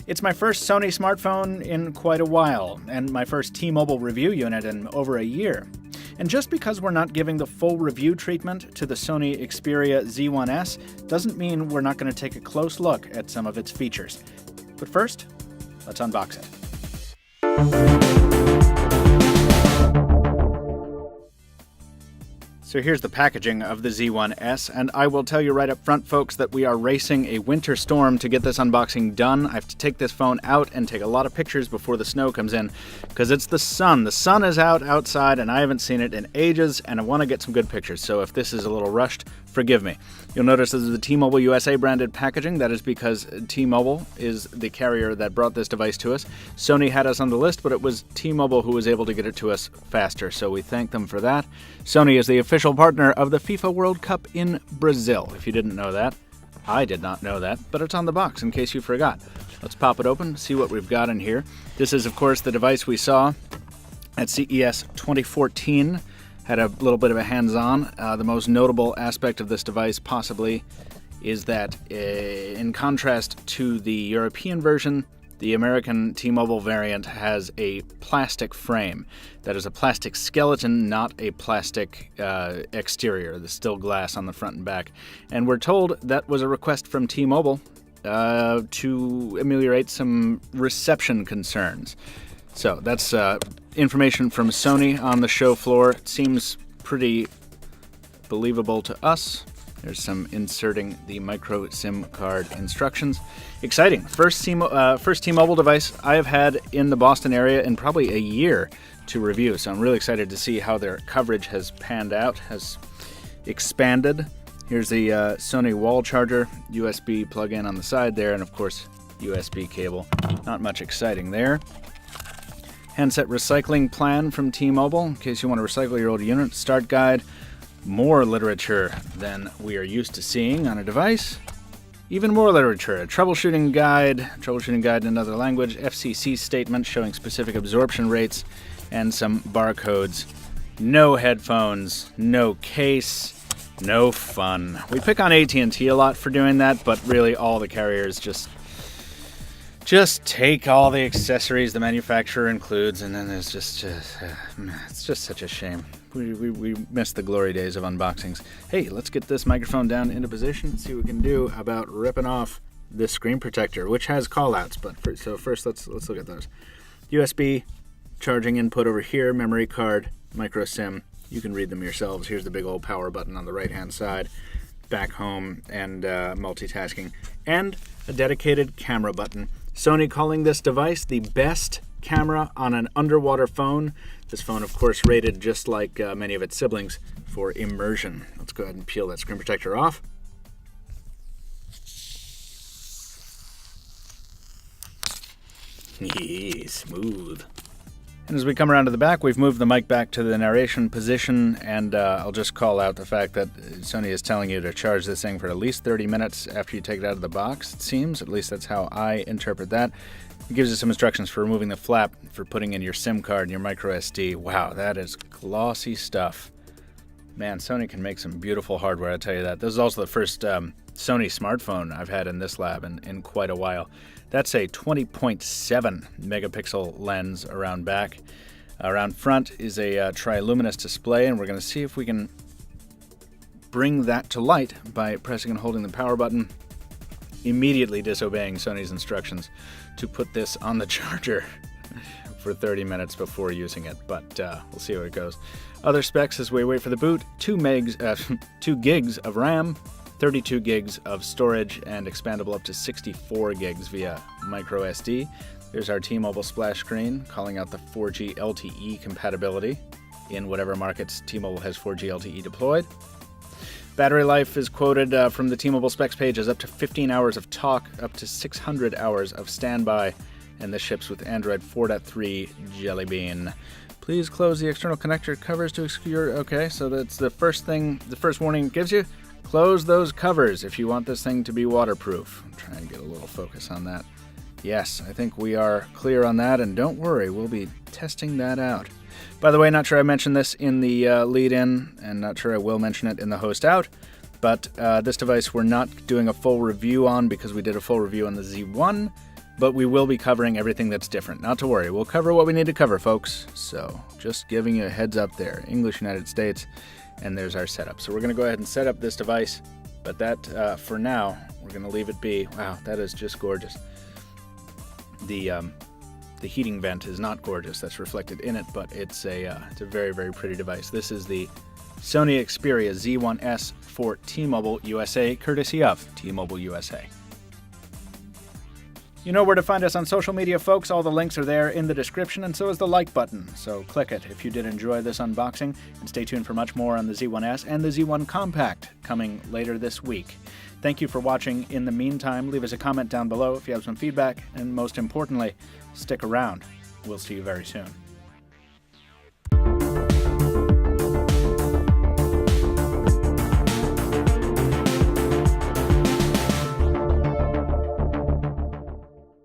It's my first Sony smartphone in quite a while, and my first T-Mobile review unit in over a year. And just because we're not giving the full review treatment to the Sony Xperia Z1S doesn't mean we're not going to take a close look at some of its features. But first, let's unbox it. So here's the packaging of the Z1S, and I will tell you right up front, folks, that we are racing a winter storm to get this unboxing done. I have to take this phone out and take a lot of pictures before the snow comes in, because it's the sun. The sun is out outside, and I haven't seen it in ages, and I want to get some good pictures, so if this is a little rushed, forgive me. You'll notice this is the T-Mobile USA branded packaging. That is because T-Mobile is the carrier that brought this device to us. Sony had us on the list, but it was T-Mobile who was able to get it to us faster, so we thank them for that. Sony is the official partner of the FIFA World Cup in Brazil. If you didn't know that, I did not know that, but it's on the box in case you forgot. Let's pop it open, see what we've got in here. This is, of course, the device we saw at CES 2014. Had a little bit of a hands-on. The most notable aspect of this device possibly is that in contrast to the European version, the American T-Mobile variant has a plastic frame. That is a plastic skeleton, not a plastic exterior. There's still glass on the front and back. And we're told that was a request from T-Mobile to ameliorate some reception concerns. So that's information from Sony on the show floor. It seems pretty believable to us. There's some inserting the micro SIM card instructions. Exciting. First T-Mobile device I have had in the Boston area in probably a year to review. So I'm really excited to see how their coverage has panned out, has expanded. Here's the Sony wall charger, USB plug-in on the side there, and of course, USB cable. Not much exciting there. Handset recycling plan from T-Mobile, in case you want to recycle your old unit. Start guide. More literature than we are used to seeing on a device. Even more literature. A troubleshooting guide in another language, FCC statement showing specific absorption rates, and some barcodes. No headphones, no case, no fun. We pick on AT&T a lot for doing that, but really all the carriers just take all the accessories the manufacturer includes, and then there's just it's just such a shame. We miss the glory days of unboxings. Hey, let's get this microphone down into position and see what we can do about ripping off this screen protector, which has callouts. But first, let's look at those. USB charging input over here, memory card, micro SIM. You can read them yourselves. Here's the big old power button on the right-hand side. Back home and multitasking, and a dedicated camera button. Sony calling this device the best camera on an underwater phone. This phone, of course, rated just like many of its siblings for immersion. Let's go ahead and peel that screen protector off. Smooth. And as we come around to the back, we've moved the mic back to the narration position, and I'll just call out the fact that Sony is telling you to charge this thing for at least 30 minutes after you take it out of the box, it seems. At least that's how I interpret that. It gives you some instructions for removing the flap, for putting in your SIM card and your micro SD. Wow, that is glossy stuff. Man, Sony can make some beautiful hardware, I tell you that. This is also the first Sony smartphone I've had in this lab in quite a while. That's a 20.7 megapixel lens around back. Around front is a triluminous display, and we're going to see if we can bring that to light by pressing and holding the power button, immediately disobeying Sony's instructions to put this on the charger for 30 minutes before using it, but we'll see how it goes. Other specs as we wait for the boot: 2 gigs of RAM, 32 gigs of storage, and expandable up to 64 gigs via micro SD. There's our T-Mobile splash screen calling out the 4G LTE compatibility in whatever markets T-Mobile has 4G LTE deployed. Battery life is quoted from the T-Mobile specs page as up to 15 hours of talk, up to 600 hours of standby, and this ships with Android 4.3 Jelly Bean. Please close the external connector covers to exclude. Okay, so that's the first warning it gives you. Close those covers if you want this thing to be waterproof. I'm trying to get a little focus on that. Yes, I think we are clear on that, and don't worry, we'll be testing that out. By the way, not sure I mentioned this in the lead-in, and not sure I will mention it in the host out, but this device we're not doing a full review on because we did a full review on the Z1. but we will be covering everything that's different. Not to worry, we'll cover what we need to cover, folks. So just giving you a heads up there. English United States, and there's our setup. So we're going to go ahead and set up this device, but that, for now, we're going to leave it be. Wow, that is just gorgeous. The heating vent is not gorgeous. That's reflected in it, but it's a very, very pretty device. This is the Sony Xperia Z1S for T-Mobile USA, courtesy of T-Mobile USA. You know where to find us on social media, folks. All the links are there in the description, and so is the like button. So click it if you did enjoy this unboxing, and stay tuned for much more on the Z1S and the Z1 Compact coming later this week. Thank you for watching. In the meantime, leave us a comment down below if you have some feedback, and most importantly, stick around. We'll see you very soon.